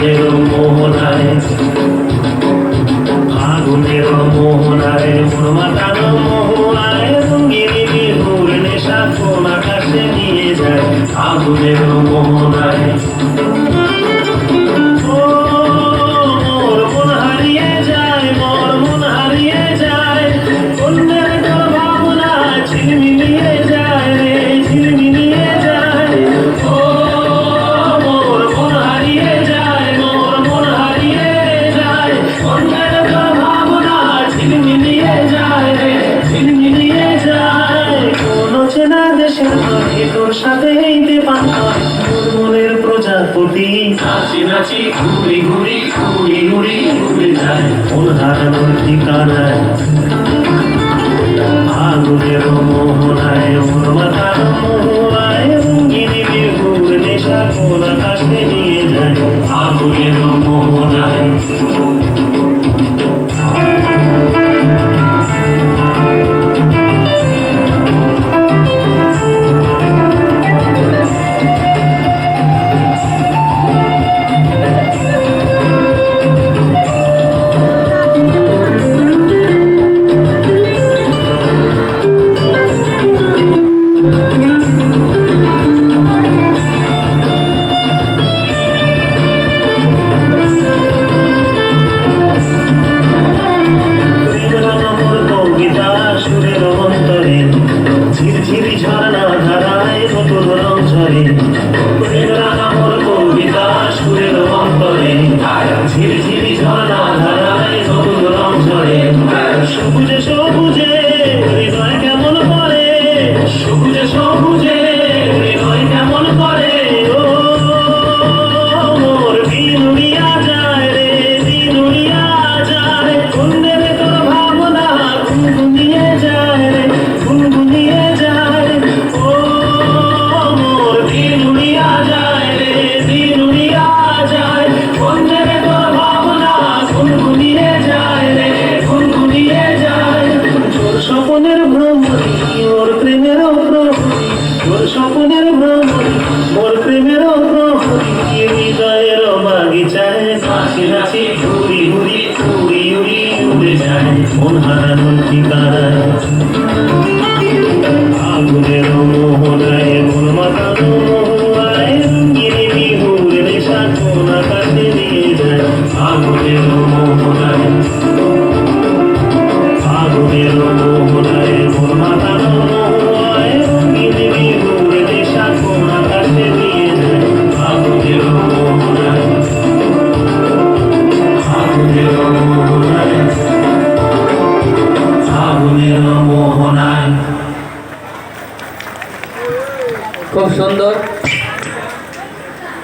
আগুনের মোহনায়, আগুনের মোহনায় মন মাতানো মোহনায় রঙিন বিহুর নেশা কোন আকাশে নিয়ে যায় আগুনের মোহনায়। মোর মন হারিয়ে যায়, মোর মন হারিয়ে যায়, অন্যের তোর ভাবনা ঝিলমিলিয়ে যায় রে, ঝিলমিলিয়ে যায়। ও মোর মন হারিয়ে যায়, মোর মন হারিয়ে যায়, অন্যের তোর ভাবনা ঝিলমিলিয়ে যায় রে, ঝিলমিলিয়ে যায়। কোন চেনা দেশের নয় তোর সাথে এইতে পান হয় তোর মনের প্রজাপতি, নাচি নাচি ঘুরি ঘুরি ঘুরি ঘুরি ঘুরে যায় মন হারানোর ঠিকানায় আগুনের মোহনায়, মন মাতানো মোহনায় রঙিন বিহুর নেশা কোন আকাশে নিয়ে যায় আগুনের মোহনায়। ঝিরঝিরি ঝরনা ধারায় নতুন রং ঝরে, আমার কবিতা সুরের অন্তরে, ঝিরঝিরি ঝরনা ধারায় নতুন রং ঝরে। সবুজে সবুজে হৃদয় কেমন করে, সবুজে সবুজে হৃদয় কেমন করে। ও মোর দিন উড়িয়া যায় রে, দিন উড়িয়া যায়, অন্যের তোর ভাবনা গুনগুনিয়ে যায় রে, গুনগুনিয়ে যায়। ও মোর দিন উড়িয়া যায় রে, দিন উড়িয়া যায়, অন্যের তোর ভাবনা গুনগুনিয়ে যায় রে, গুনগুনিয়ে যায়। তোর স্বপনের ভ্রমণী মোর প্রেমের প্রহরী, তোর স্বপনের ভ্রমণী মোর প্রেমের প্রহরী, হৃদয়ের বাগিচায় নাচি নাচি ঘুরি ঘুরি উড়ি উড়ি উড়ে যায় মন হারানোর ঠিকানায় আগুনের মোহনায়, মন মাতানো মোহনায় রঙিন বিহুর নেশা কোন আকাশে নিয়ে যায় আগুনের মোহনায়, আগুনের মোহনায়, মন মাতানো মোহনায় রঙিন বিহুর নেশা কোন আকাশে নিয়ে যায় আগুনের মোহনায়, আগুনের মোহনায়, আগুনের মোহনায়। খুব সুন্দর।